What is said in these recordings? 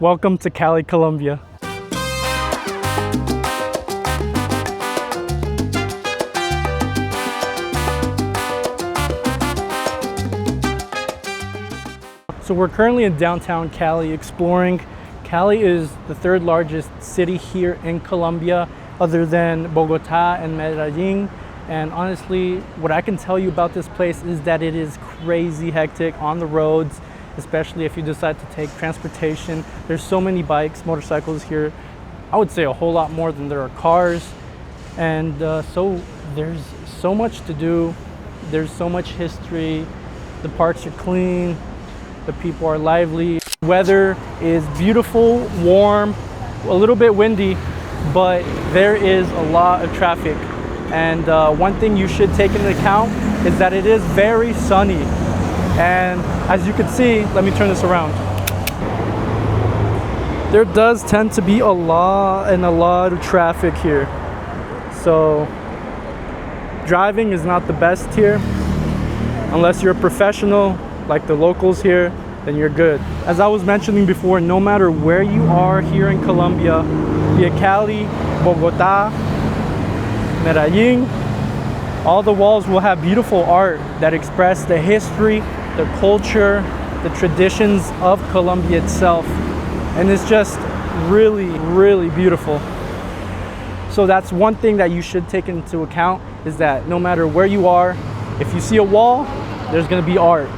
Welcome to Cali, Colombia. So we're currently in downtown Cali exploring. Cali is the third largest city here in Colombia, other than Bogota and Medellin. And honestly, what I can tell you about this place is that it is crazy hectic on the roads, especially if you decide to take transportation. There's so many bikes, motorcycles here. I would say a whole lot more than there are cars. And so there's so much to do. There's so much history. The parks are clean. The people are lively. Weather is beautiful, warm, a little bit windy, but there is a lot of traffic. And one thing you should take into account is that it is very sunny. And as you can see, let me turn this around. There does tend to be a lot of traffic here. So driving is not the best here. Unless you're a professional like the locals here, then you're good. As I was mentioning before, no matter where you are here in Colombia, be it Cali, Bogota, Medellin, all the walls will have beautiful art that express the history, the culture, the traditions of Colombia itself. And it's just really, really beautiful. So that's one thing that you should take into account, is that no matter where you are, if you see a wall, there's gonna be art.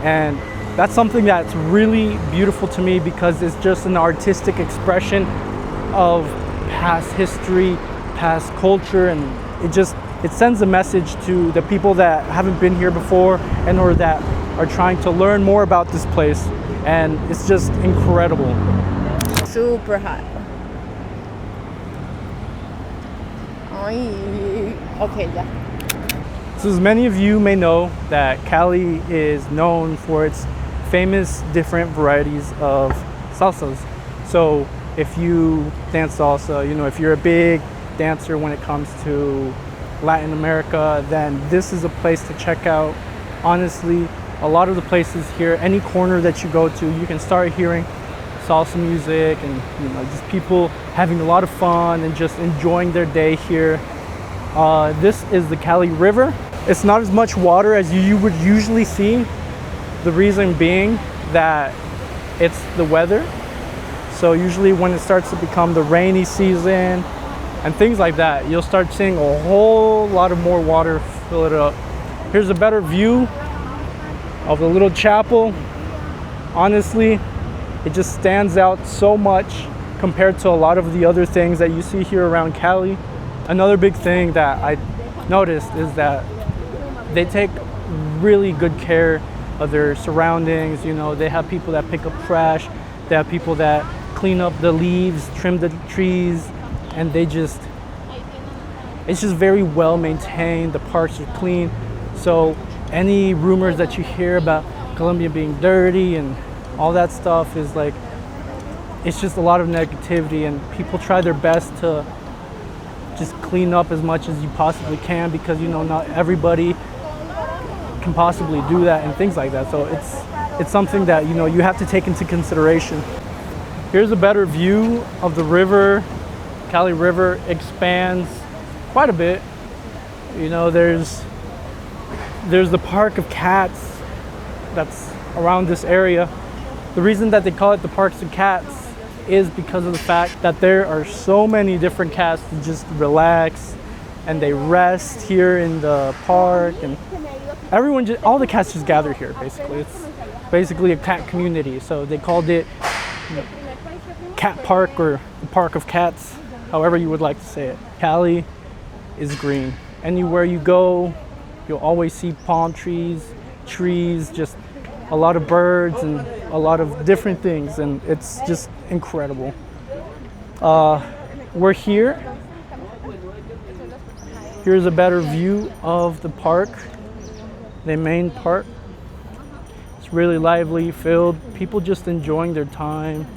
And that's something that's really beautiful to me, because it's just an artistic expression of past history, past culture, and it sends a message to the people that haven't been here before and or that are trying to learn more about this place. And it's just incredible. Super hot. Okay, yeah. So as many of you may know, that Cali is known for its famous different varieties of salsas. So if you dance salsa, if you're a big dancer when it comes to Latin America, then this is a place to check out. Honestly, a lot of the places here, any corner that you go to, you can start hearing salsa music and just people having a lot of fun and just enjoying their day here. This is the Cali River. It's not as much water as you would usually see. The reason being that it's the weather. So usually when it starts to become the rainy season and things like that, you'll start seeing a whole lot of more water fill it up. Here's a better view of the little chapel. Honestly, it just stands out so much compared to a lot of the other things that you see here around Cali. Another big thing that I noticed is that they take really good care of their surroundings. They have people that pick up trash, they have people that clean up the leaves, trim the trees, and it's just very well maintained. The parks are clean. So any rumors that you hear about Colombia being dirty and all that stuff is it's just a lot of negativity, and people try their best to just clean up as much as you possibly can, because not everybody can possibly do that and things like that. So it's something that you have to take into consideration. Here's a better view of the river. Cali River expands quite a bit. There's the Park of Cats that's around this area. The reason that they call it the Parks of Cats is because of the fact that there are so many different cats that just relax and they rest here in the park, and all the cats just gather here. Basically, it's basically a cat community. So they called it Cat Park, or the Park of Cats, however you would like to say it. Cali is green. Anywhere you go, you'll always see palm trees, just a lot of birds and a lot of different things, and it's just incredible. We're here. Here's a better view of the park, the main park. It's really lively, filled, people just enjoying their time,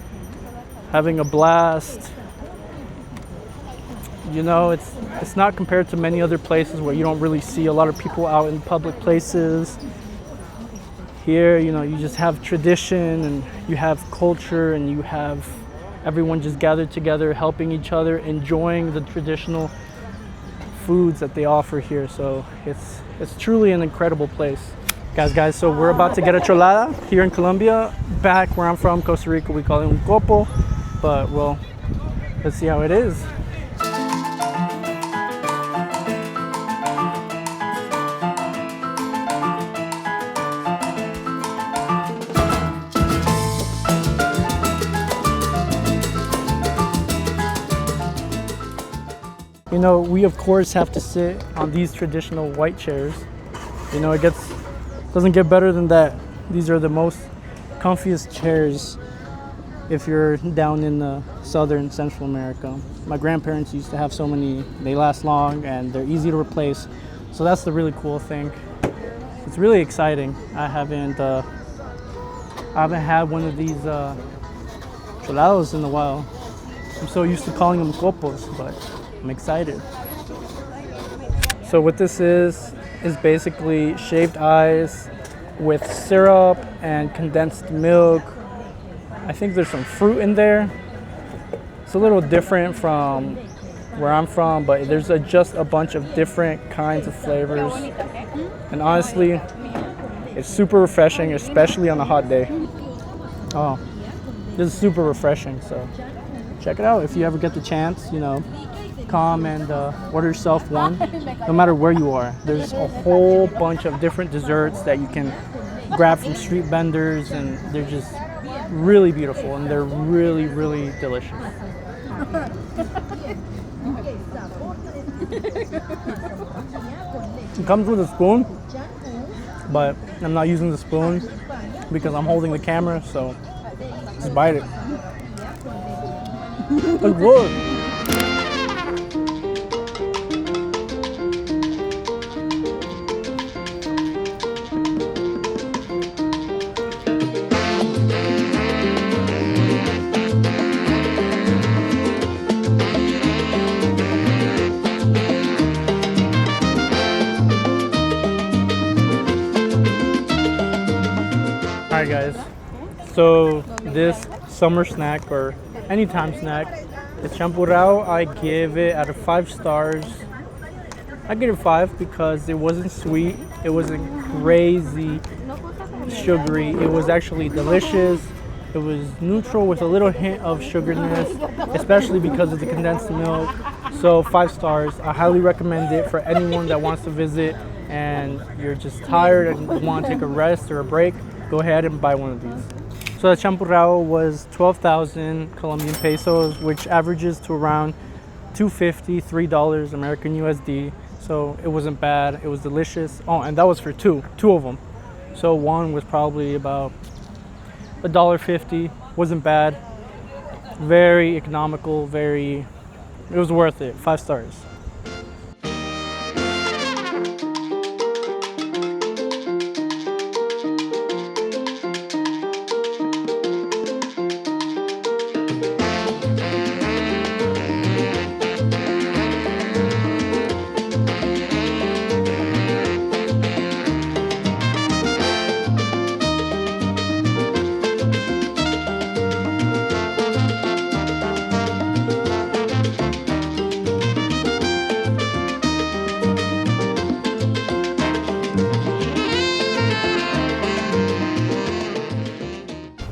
having a blast. It's not compared to many other places where you don't really see a lot of people out in public places. Here, you know, you just have tradition and you have culture and you have everyone just gathered together, helping each other, enjoying the traditional foods that they offer here. So it's truly an incredible place. Guys, so we're about to get a cholada here in Colombia. Back where I'm from, Costa Rica, we call it un copo, but well, let's see how it is. You know, we of course have to sit on these traditional white chairs. You know, doesn't get better than that. These are the most comfiest chairs if you're down in southern Central America. My grandparents used to have so many. They last long and they're easy to replace. So that's the really cool thing. It's really exciting. I haven't had one of these cholados in a while. I'm so used to calling them copos, but I'm excited. So what this is basically shaved ice with syrup and condensed milk. I think there's some fruit in there. It's a little different from where I'm from, but there's just a bunch of different kinds of flavors. And honestly, it's super refreshing, especially on a hot day. Oh, this is super refreshing, so check it out if you ever get the chance, you know. Come and order yourself one, no matter where you are. There's a whole bunch of different desserts that you can grab from street vendors, and they're just really beautiful and they're really, really delicious. It comes with a spoon, but I'm not using the spoon because I'm holding the camera, so just bite it. It's good. Alright guys, so this summer snack or anytime snack, the champurrao, I give it out of 5 stars. I give it 5 because it wasn't sweet, it wasn't crazy sugary, it was actually delicious. It was neutral with a little hint of sugariness, especially because of the condensed milk. So 5 stars. I highly recommend it for anyone that wants to visit and you're just tired and want to take a rest or a break. Go ahead and buy one of these. So the champurrao was 12,000 Colombian pesos, which averages to around $2.50, $3 American USD. So it wasn't bad. It was delicious. Oh, and that was for two of them. So one was probably about $1.50. Wasn't bad. Very economical. It was worth it. 5 stars.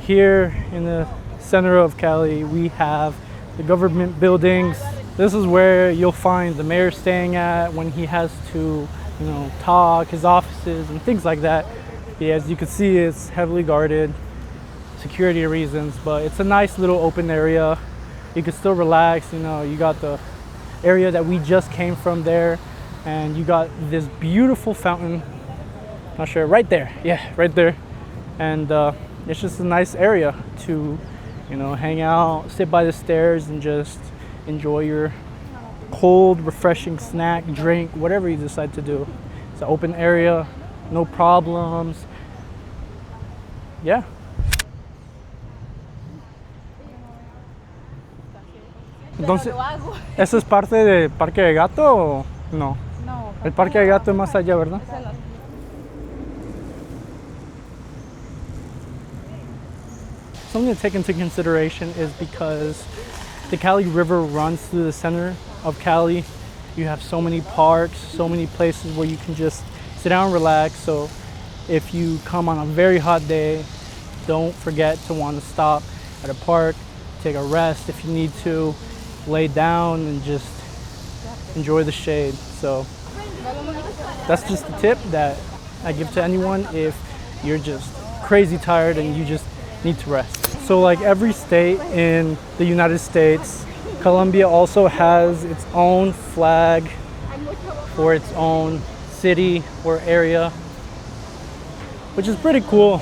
Here in the center of Cali, we have the government buildings. This is where you'll find the mayor staying at when he has to, you know, talk, his offices and things like that. Yeah, as you can see, it's heavily guarded, security reasons, but it's a nice little open area. You can still relax, you know, you got the area that we just came from there, and you got this beautiful fountain, not sure, right there, yeah, right there. And it's just a nice area to, you know, hang out, sit by the stairs and just enjoy your cold, refreshing snack, drink, whatever you decide to do. It's an open area, no problems. Yeah. Entonces, ¿eso es parte del Parque de Gato o no? No. El Parque de Gato es más allá, ¿verdad? something to take into consideration is because the Cali River runs through the center of Cali. You have so many parks, so many places where you can just sit down and relax. So if you come on a very hot day, don't forget to want to stop at a park, take a rest if you need to, lay down and just enjoy the shade. So that's just a tip that I give to anyone if you're just crazy tired and you just need to rest. So like every state in the United States, Colombia also has its own flag for its own city or area, which is pretty cool.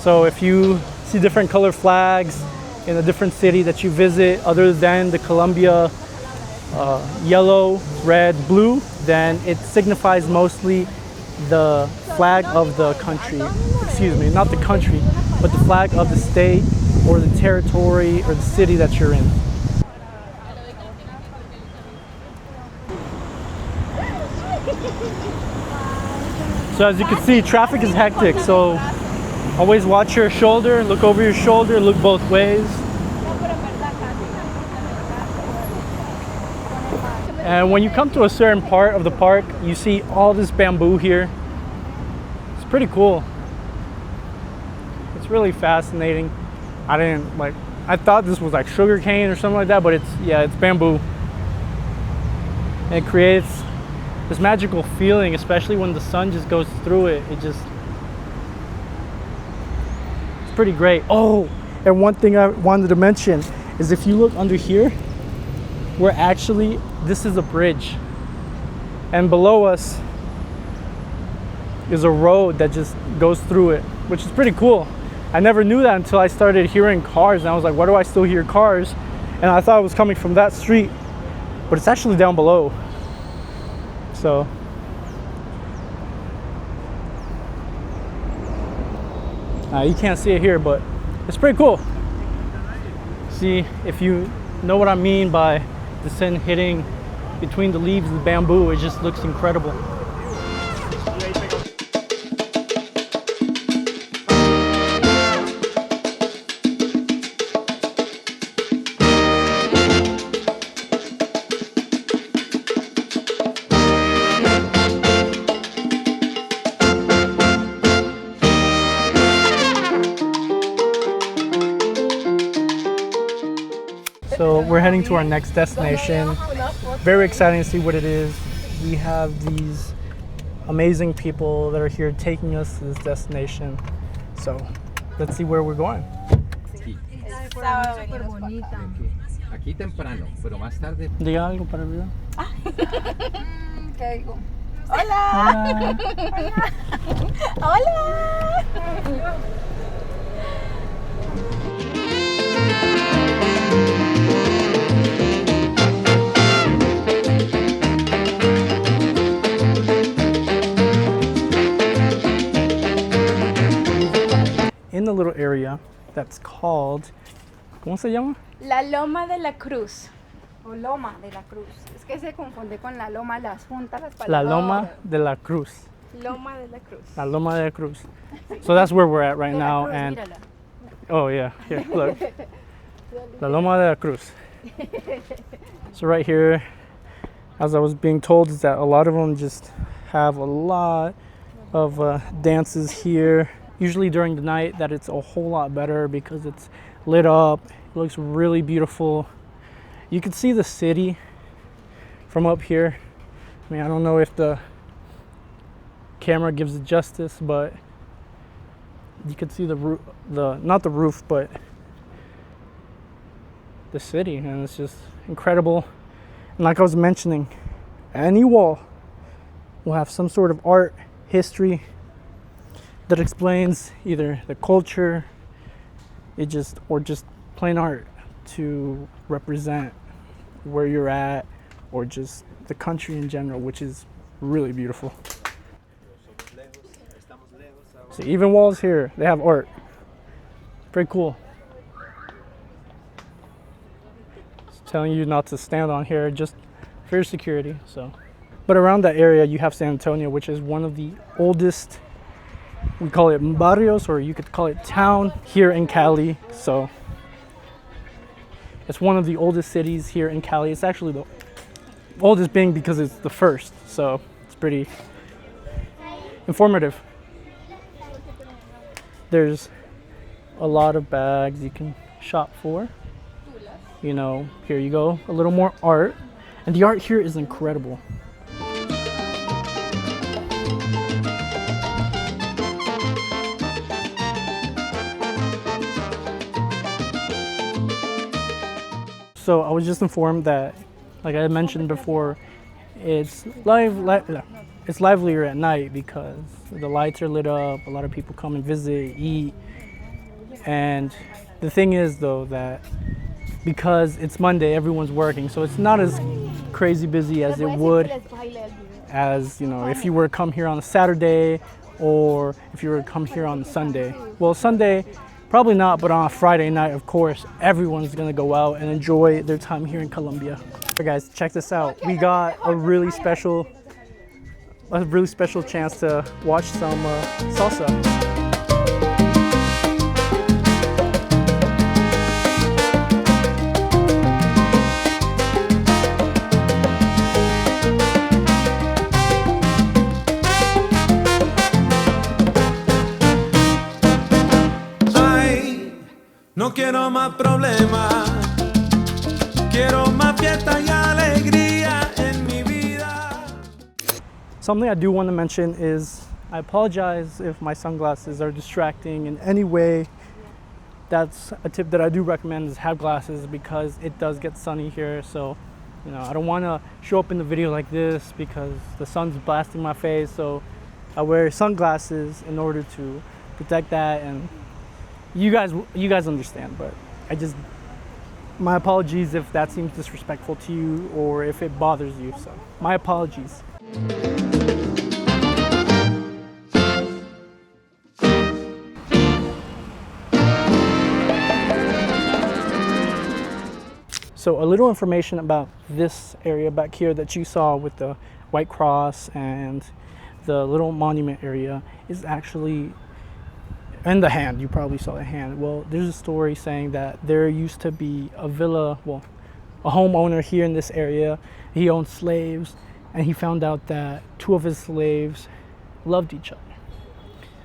So if you see different color flags in a different city that you visit other than the Colombia yellow, red, blue, then it signifies mostly the flag of the country. Excuse me, not the country, but the flag of the state or the territory or the city that you're in. So as you can see, traffic is hectic, so always watch your shoulder, look over your shoulder, look both ways. And when you come to a certain part of the park, you see all this bamboo here. It's pretty cool. It's really fascinating. I thought this was like sugar cane or something like that, but it's bamboo. And it creates this magical feeling, especially when the sun just goes through it. It's pretty great. Oh, and one thing I wanted to mention is if you look under here, this is a bridge. And below us is a road that just goes through it, which is pretty cool. I never knew that until I started hearing cars, and I was like, why do I still hear cars? And I thought it was coming from that street, but it's actually down below. So you can't see it here, but it's pretty cool. See, if you know what I mean by the sun hitting between the leaves of the bamboo, it just looks incredible. So we're heading to our next destination. Very exciting to see what it is. We have these amazing people that are here taking us to this destination. So let's see where we're going. Aquí temprano, pero más tarde. Diga algo para arriba. ¿Qué digo? Hola. Hola. Hola. In the little area that's called, ¿cómo se llama? La Loma de la Cruz. O Loma de la Cruz. Es que se confunde con la Loma, las juntas, las palabras. La Loma de la Cruz. Loma de la Cruz. La Loma de la Cruz. So that's where we're at right now. Cruz, And mírala. oh yeah, here, look. La Loma de la Cruz. So right here, as I was being told, is that a lot of them just have a lot of dances here. Usually during the night, that it's a whole lot better because it's lit up. It looks really beautiful. You can see the city from up here. I mean, I don't know if the camera gives it justice, but you can see the roof, not the roof, but the city, and it's just incredible. And like I was mentioning, any wall will have some sort of art, history that explains either the culture, or just plain art to represent where you're at, or just the country in general, which is really beautiful. So even walls here, they have art. Pretty cool. It's telling you not to stand on here, just for your security. So, but around that area, you have San Antonio, which is one of the oldest we call it barrios, or you could call it town here in Cali. So it's one of the oldest cities here in Cali. It's actually the oldest being because it's the first. So it's pretty informative. There's a lot of bags you can shop for. You know, here you go, a little more art. And the art here is incredible. So I was just informed that, like I mentioned before, it's livelier at night because the lights are lit up, a lot of people come and visit, eat. And the thing is though that because it's Monday, everyone's working, so it's not as crazy busy as it would as, you know, if you were to come here on a Saturday or if you were to come here on Sunday. Well, Sunday, probably not, but on a Friday night, of course, everyone's gonna go out and enjoy their time here in Colombia. Alright guys, check this out. We got a really special chance to watch some salsa. No quiero más problemas, quiero más fiesta y alegría en mi vida. Something I do want to mention is I apologize if my sunglasses are distracting in any way. That's a tip that I do recommend, is have glasses because it does get sunny here. So, you know, I don't want to show up in the video like this because the sun's blasting my face. So I wear sunglasses in order to protect that, and you guys understand, but my apologies if that seems disrespectful to you or if it bothers you. So my apologies. So a little information about this area back here that you saw with the white cross and the little monument area is actually, and the hand, you probably saw the hand. Well, there's a story saying that there used to be a villa, well, a homeowner here in this area. He owned slaves, and he found out that two of his slaves loved each other.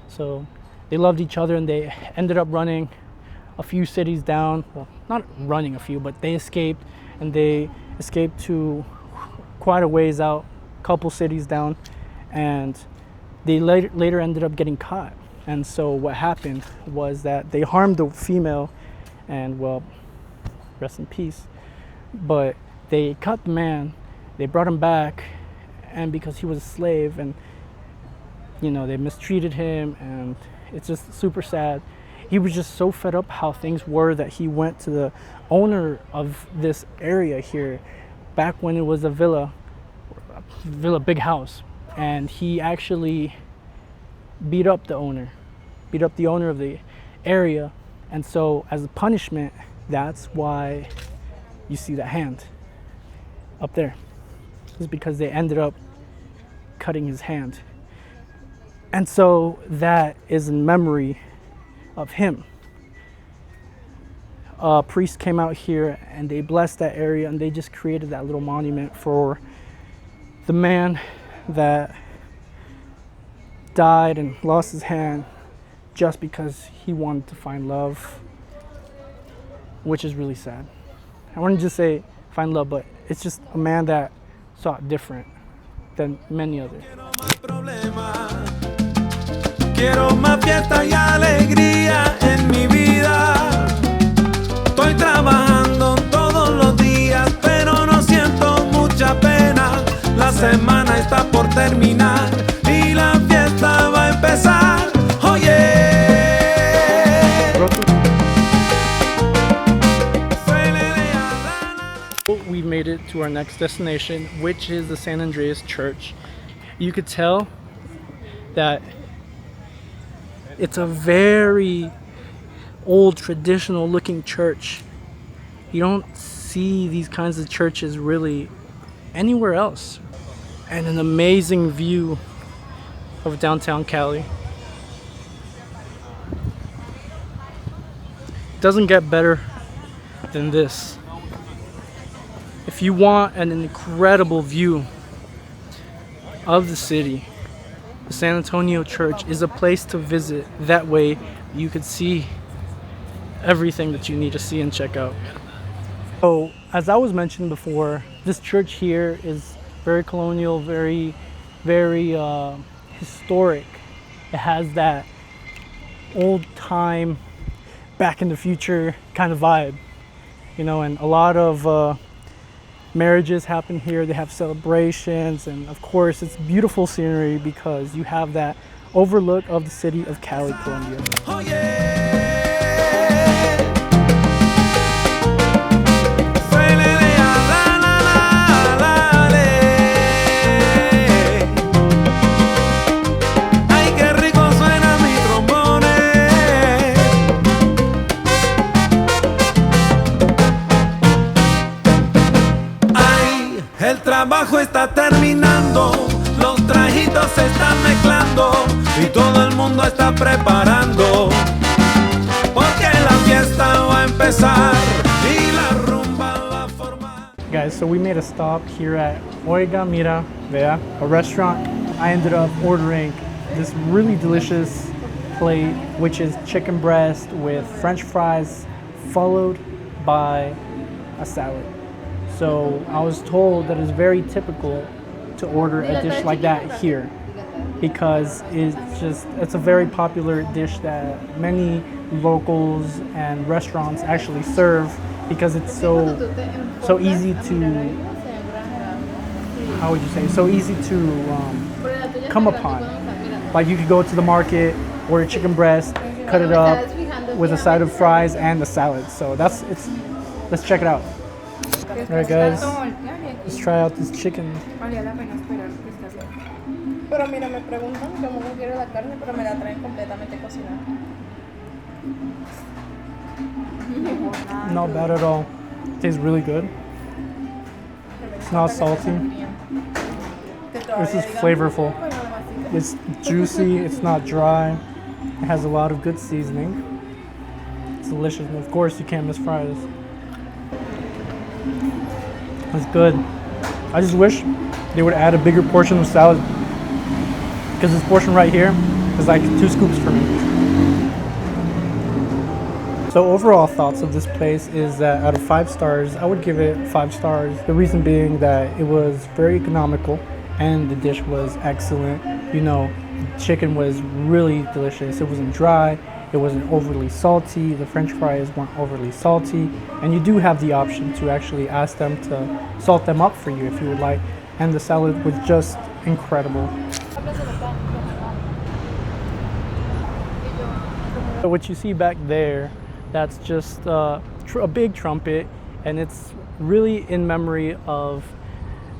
So they loved each other, and they ended up running a few cities down. Well, not running a few, but they escaped, and they escaped to quite a ways out, couple cities down, and they later ended up getting caught. And so what happened was that they harmed the female, and well, rest in peace. But they caught the man, they brought him back, and because he was a slave, and you know, they mistreated him, and it's just super sad. He was just so fed up how things were that he went to the owner of this area here back when it was a villa, big house, and he actually beat up the owner of the area. And so as a punishment, that's why you see the hand up there. It's because they ended up cutting his hand. And so that is in memory of him. A priest came out here and they blessed that area, and they just created that little monument for the man that died and lost his hand just because he wanted to find love, which is really sad. I wouldn't just say find love, but it's just a man that saw it different than many others. Quiero más fiesta y alegría en mi vida. Estoy trabajando todos los días, pero no siento mucha pena. La semana está por terminar y la fiesta va a empezar. Oye. We made it to our next destination, which is the San Andreas Church. You could tell that it's a very old, traditional looking church. You don't see these kinds of churches really anywhere else. And an amazing view of downtown Cali. doesn't get better than this. If you want an incredible view of the city, the San Antonio Church is a place to visit. That way you could see everything that you need to see and check out. So, as I was mentioning before, this church here is very colonial, very historic. It has that old time, back in the future kind of vibe, you know, and a lot of marriages happen here. They have celebrations, and of course it's beautiful scenery because you have that overlook of the city of Cali, Colombia. Oh yeah. Ay, qué rico suena mi trombone. Ay, el trabajo está terminando, los trajitos se están mezclando y todo el mundo está preparando porque la fiesta va a empezar y la rumba va a formar. Guys, so we made a stop here at Oiga Mira Vea, a restaurant. I ended up ordering this really delicious plate, which is chicken breast with French fries, followed by a salad. So I was told that it's very typical to order a dish like that here because it's a very popular dish that many locals and restaurants actually serve because it's so easy to, how would you say, so easy to come upon. Like you could go to the market, order chicken breast, cut it up with a side of fries and the salad. So let's check it out. Alright guys, let's try out this chicken. Pero mira, me preguntan cómo no quiero la carne, pero me la traen completamente cocinada. Not bad at all. Tastes really good. It's not salty. This is flavorful. It's juicy, it's not dry. It has a lot of good seasoning. It's delicious, and of course you can't miss fries. It's good. I just wish they would add a bigger portion of salad because this portion right here is like 2 scoops for me. So overall thoughts of this place is that out of 5 stars, I would give it 5 stars. The reason being that it was very economical and the dish was excellent. You know, the chicken was really delicious. It wasn't dry. It wasn't overly salty. The French fries weren't overly salty. And you do have the option to actually ask them to salt them up for you if you would like. And the salad was just incredible. So what you see back there, that's just a big trumpet, and it's really in memory of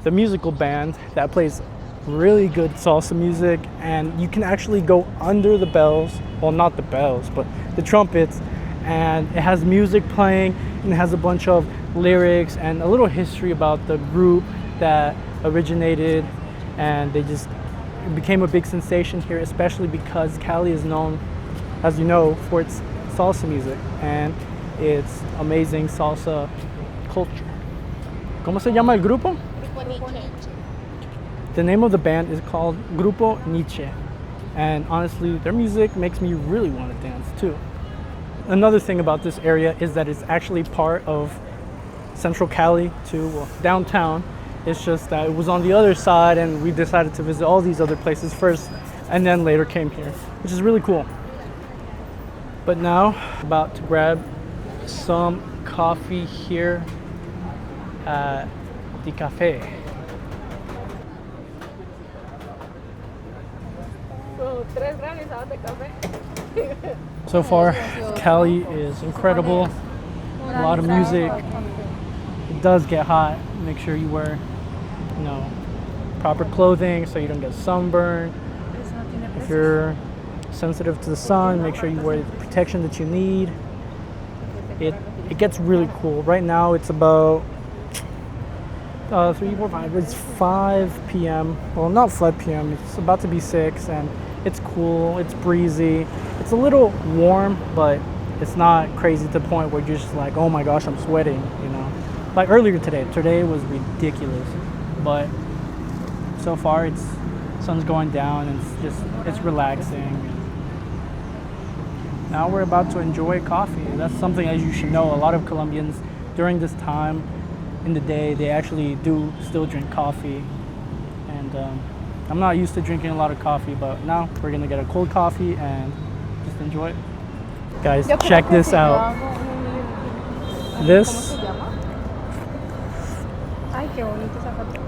the musical band that plays really good salsa music, and you can actually go under the bells, well not the bells, but the trumpets, and it has music playing, and it has a bunch of lyrics and a little history about the group that originated, and it became a big sensation here, especially because Cali is known, as you know, for its salsa music and its amazing salsa culture. ¿Cómo se llama el grupo? Grupo Niche. The name of the band is called Grupo Niche, and honestly, their music makes me really want to dance too. Another thing about this area is that it's actually part of Central Cali too, well, downtown. It's just that it was on the other side, and we decided to visit all these other places first, and then later came here, which is really cool. But now, about to grab some coffee here at the cafe. So, 3 granizadas de café. So far, Cali is incredible. A lot of music. It does get hot. Make sure you wear, proper clothing so you don't get sunburned. If you're sensitive to the sun, make sure you wear the protection that you need. It gets really cool. Right now it's about 3, 4, 5. It's 5 p.m. Well, not 5 p.m. It's about to be 6, and it's cool. It's breezy. It's a little warm, but it's not crazy to the point where you're just like, oh my gosh, I'm sweating, you know. Like earlier today was ridiculous, but so far it's sun's going down and it's relaxing. Now we're about to enjoy coffee. That's something, as you should know, a lot of Colombians during this time in the day, they actually do still drink coffee. And I'm not used to drinking a lot of coffee, but now we're gonna get a cold coffee and just enjoy it. Guys, Yo creo check que this si yo out. hago ¿Cómo This, se llama? Ay, qué bonito esa foto.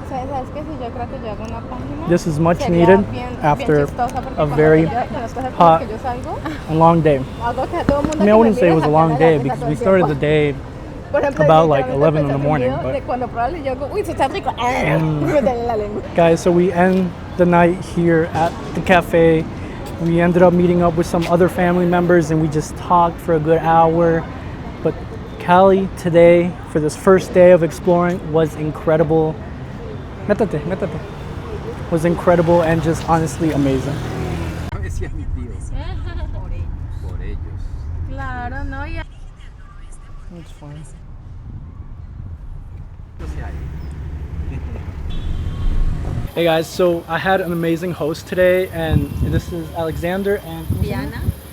¿Sabes qué? Si yo creo que yo hago una página, this is much sería needed bien after chistosa porque a cuando very yo- con las cosas con hot las que yo salgo, and long day. hago que a todo el mundo I mean, I que me wouldn't say it mire was a saque long la day risa because todo we el started tiempo. the day Por ejemplo, about yo like literalmente 11 in the empecé a hacer morning, videos but- de cuando probable yo hago, uy, eso está rico. Me duele la lengua. Guys, so we end the night here at the cafe. We ended up meeting up with some other family members and we just talked for a good hour. But Cali today, for this first day of exploring, was incredible. Métate. Was incredible and just honestly amazing. Decía mi tío. Por ellos. Claro, no, ya. That's fine. O sea, Hey guys, so I had an amazing host today, and this is Alexander and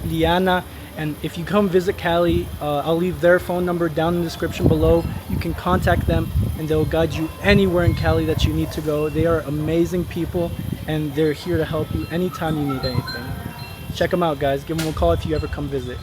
Diana. And if you come visit Cali, I'll leave their phone number down in the description below. You can contact them and they'll guide you anywhere in Cali that you need to go. They are amazing people and they're here to help you anytime you need anything. Check them out, guys. Give them a call if you ever come visit.